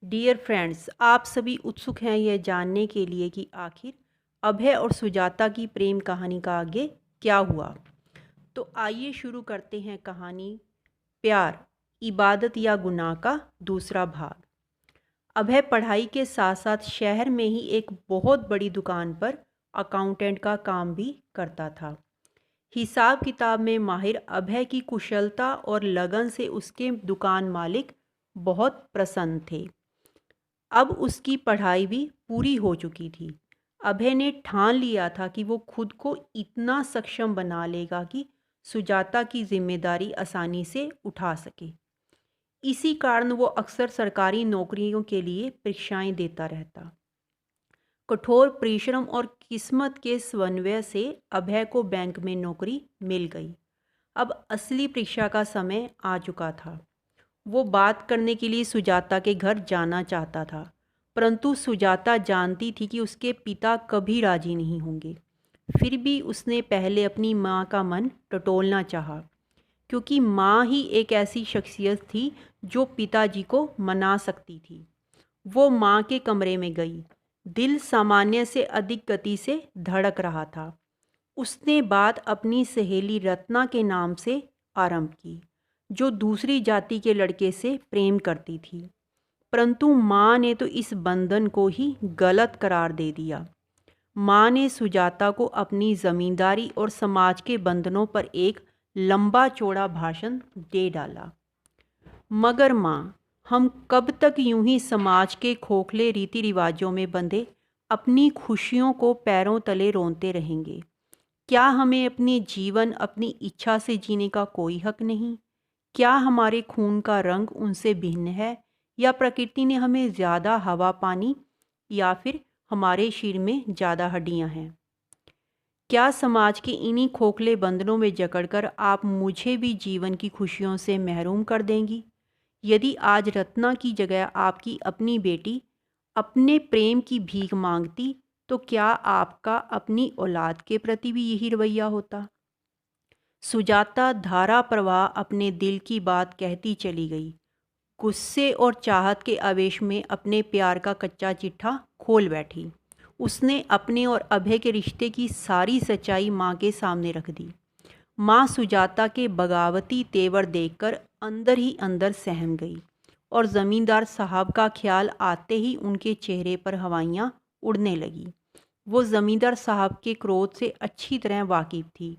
Dear friends, आप सभी उत्सुक हैं यह जानने के लिए कि आखिर अभय और सुजाता की प्रेम कहानी का आगे क्या हुआ। तो आइए शुरू करते हैं कहानी प्यार, इबादत या गुनाह का दूसरा भाग। अभय पढ़ाई के साथ साथ शहर में ही एक बहुत बड़ी दुकान पर अकाउंटेंट का काम भी करता था। हिसाब किताब में माहिर अभय की कुशलता और लगन से उसके दुकान मालिक बहुत प्रसन्न थे। अब उसकी पढ़ाई भी पूरी हो चुकी थी। अभय ने ठान लिया था कि वो खुद को इतना सक्षम बना लेगा कि सुजाता की जिम्मेदारी आसानी से उठा सके। इसी कारण वो अक्सर सरकारी नौकरियों के लिए परीक्षाएं देता रहता। कठोर परिश्रम और किस्मत के समन्वय से अभय को बैंक में नौकरी मिल गई। अब असली परीक्षा का समय आ चुका था। वो बात करने के लिए सुजाता के घर जाना चाहता था, परंतु सुजाता जानती थी कि उसके पिता कभी राजी नहीं होंगे। फिर भी उसने पहले अपनी माँ का मन टटोलना चाहा, क्योंकि माँ ही एक ऐसी शख्सियत थी जो पिताजी को मना सकती थी। वो माँ के कमरे में गई। दिल सामान्य से अधिक गति से धड़क रहा था। उसने बात अपनी सहेली रत्ना के नाम से आरंभ की, जो दूसरी जाति के लड़के से प्रेम करती थी। परंतु माँ ने तो इस बंधन को ही गलत करार दे दिया। माँ ने सुजाता को अपनी जमींदारी और समाज के बंधनों पर एक लंबा चौड़ा भाषण दे डाला। मगर माँ, हम कब तक यूं ही समाज के खोखले रीति रिवाजों में बंधे अपनी खुशियों को पैरों तले रोनते रहेंगे? क्या हमें अपने जीवन अपनी इच्छा से जीने का कोई हक नहीं? क्या हमारे खून का रंग उनसे भिन्न है, या प्रकृति ने हमें ज़्यादा हवा पानी, या फिर हमारे शरीर में ज़्यादा हड्डियां हैं? क्या समाज के इन्हीं खोखले बंधनों में जकड़कर आप मुझे भी जीवन की खुशियों से महरूम कर देंगी? यदि आज रत्ना की जगह आपकी अपनी बेटी अपने प्रेम की भीख मांगती, तो क्या आपका अपनी औलाद के प्रति भी यही रवैया होता? सुजाता धारा प्रवाह अपने दिल की बात कहती चली गई। गुस्से और चाहत के आवेश में अपने प्यार का कच्चा चिट्ठा खोल बैठी। उसने अपने और अभय के रिश्ते की सारी सच्चाई माँ के सामने रख दी। माँ सुजाता के बगावती तेवर देखकर अंदर ही अंदर सहम गई, और ज़मींदार साहब का ख्याल आते ही उनके चेहरे पर हवाइयाँ उड़ने लगी। वो ज़मींदार साहब के क्रोध से अच्छी तरह वाकिफ थी।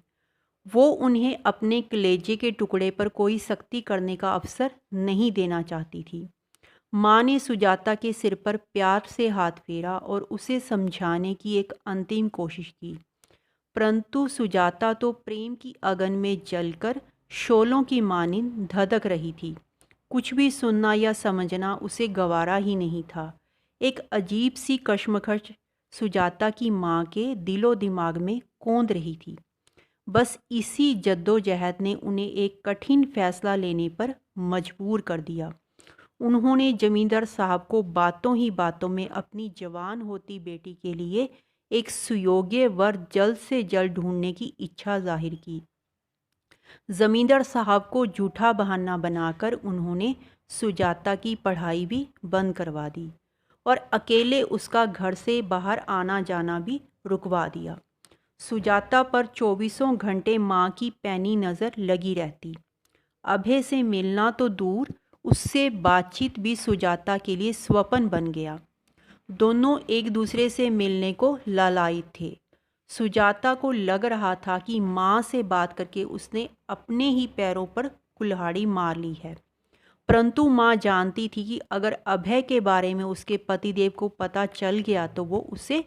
वो उन्हें अपने कलेजे के टुकड़े पर कोई सख्ती करने का अवसर नहीं देना चाहती थी। माँ ने सुजाता के सिर पर प्यार से हाथ फेरा और उसे समझाने की एक अंतिम कोशिश की, परंतु सुजाता तो प्रेम की अगन में जलकर शोलों की मानिंद धधक रही थी। कुछ भी सुनना या समझना उसे गवारा ही नहीं था। एक अजीब सी कश्मकश सुजाता की माँ के दिलो दिमाग में कौंध रही थी। बस इसी जद्दोजहद ने उन्हें एक कठिन फैसला लेने पर मजबूर कर दिया। उन्होंने जमींदार साहब को बातों ही बातों में अपनी जवान होती बेटी के लिए एक सुयोग्य वर जल्द से जल्द ढूंढने की इच्छा जाहिर की। जमींदार साहब को झूठा बहाना बनाकर उन्होंने सुजाता की पढ़ाई भी बंद करवा दी और अकेले उसका घर से बाहर आना जाना भी रुकवा दिया। सुजाता पर चौबीसों घंटे माँ की पैनी नज़र लगी रहती। अभय से मिलना तो दूर, उससे बातचीत भी सुजाता के लिए स्वप्न बन गया। दोनों एक दूसरे से मिलने को लालायित थे। सुजाता को लग रहा था कि माँ से बात करके उसने अपने ही पैरों पर कुल्हाड़ी मार ली है। परंतु माँ जानती थी कि अगर अभय के बारे में उसके पतिदेव को पता चल गया तो वो उसे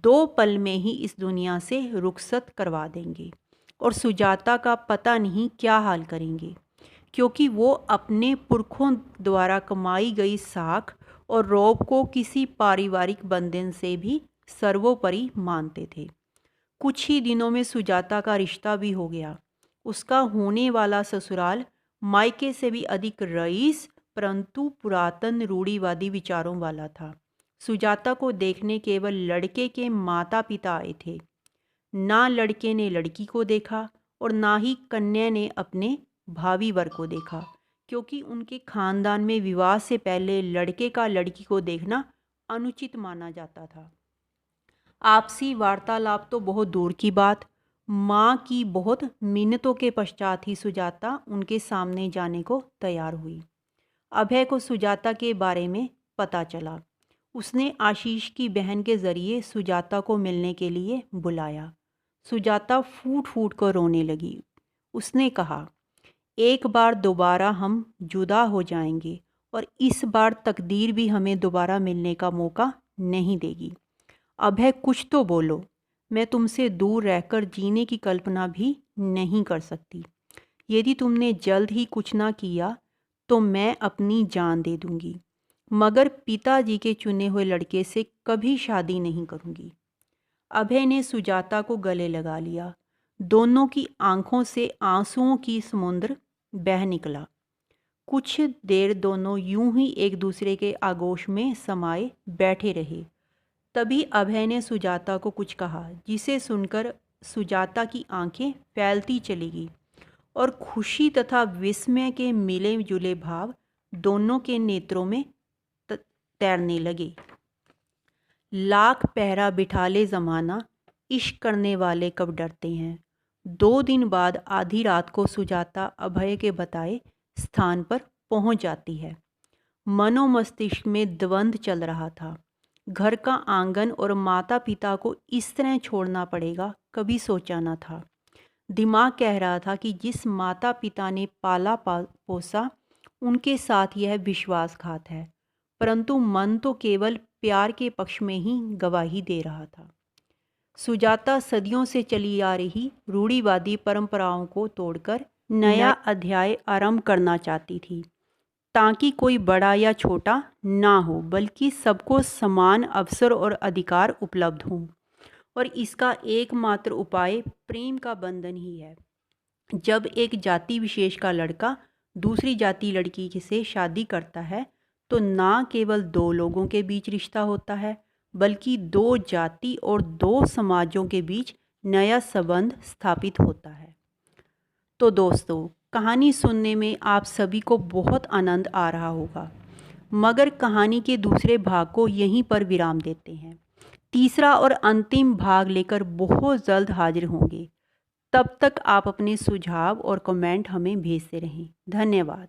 2 पल में ही इस दुनिया से रुखसत करवा देंगे, और सुजाता का पता नहीं क्या हाल करेंगे, क्योंकि वो अपने पुरखों द्वारा कमाई गई साख और रौब को किसी पारिवारिक बंधन से भी सर्वोपरि मानते थे। कुछ ही दिनों में सुजाता का रिश्ता भी हो गया। उसका होने वाला ससुराल मायके से भी अधिक रईस परंतु पुरातन रूढ़िवादी विचारों वाला था। सुजाता को देखने केवल लड़के के माता पिता आए थे। ना लड़के ने लड़की को देखा और ना ही कन्या ने अपने भावी वर को देखा, क्योंकि उनके खानदान में विवाह से पहले लड़के का लड़की को देखना अनुचित माना जाता था। आपसी वार्तालाप तो बहुत दूर की बात, माँ की बहुत मिन्नतों के पश्चात ही सुजाता उनके सामने जाने को तैयार हुई। अभय को सुजाता के बारे में पता चला। उसने आशीष की बहन के ज़रिए सुजाता को मिलने के लिए बुलाया। सुजाता फूट फूट कर रोने लगी। उसने कहा, एक बार दोबारा हम जुदा हो जाएंगे और इस बार तकदीर भी हमें दोबारा मिलने का मौका नहीं देगी। अभय, कुछ तो बोलो। मैं तुमसे दूर रहकर जीने की कल्पना भी नहीं कर सकती। यदि तुमने जल्द ही कुछ ना किया तो मैं अपनी जान दे दूंगी, मगर पिताजी के चुने हुए लड़के से कभी शादी नहीं करूंगी। अभय ने सुजाता को गले लगा लिया। दोनों की आंखों से आंसुओं की समुद्र बह निकला। कुछ देर दोनों यूं ही एक दूसरे के आगोश में समाये बैठे रहे। तभी अभय ने सुजाता को कुछ कहा, जिसे सुनकर सुजाता की आंखें फैलती चली गई और खुशी तथा विस्मय के मिले जुले भाव दोनों के नेत्रों में तैरने लगे। लाख पहरा बिठा ले ज़माना, इश्क करने वाले कब डरते हैं। 2 दिन बाद आधी रात को सुजाता अभय के बताए स्थान पर पहुंच जाती है। मनोमस्तिष्क में द्वंद्व चल रहा था। घर का आंगन और माता पिता को इस तरह छोड़ना पड़ेगा, कभी सोचा न था। दिमाग कह रहा था कि जिस माता पिता ने पाला पोसा उनके साथ यह विश्वासघात है, परंतु मन तो केवल प्यार के पक्ष में ही गवाही दे रहा था। सुजाता सदियों से चली आ रही रूढ़िवादी परंपराओं को तोड़कर नया अध्याय आरंभ करना चाहती थी, ताकि कोई बड़ा या छोटा ना हो, बल्कि सबको समान अवसर और अधिकार उपलब्ध हों। और इसका एकमात्र उपाय प्रेम का बंधन ही है। जब एक जाति विशेष का लड़का दूसरी जाति लड़की से शादी करता है तो ना केवल 2 लोगों के बीच रिश्ता होता है, बल्कि 2 जाति और 2 समाजों के बीच नया संबंध स्थापित होता है। तो दोस्तों, कहानी सुनने में आप सभी को बहुत आनंद आ रहा होगा, मगर कहानी के दूसरे भाग को यहीं पर विराम देते हैं। तीसरा और अंतिम भाग लेकर बहुत जल्द हाजिर होंगे। तब तक आप अपने सुझाव और कमेंट हमें भेजते रहें। धन्यवाद।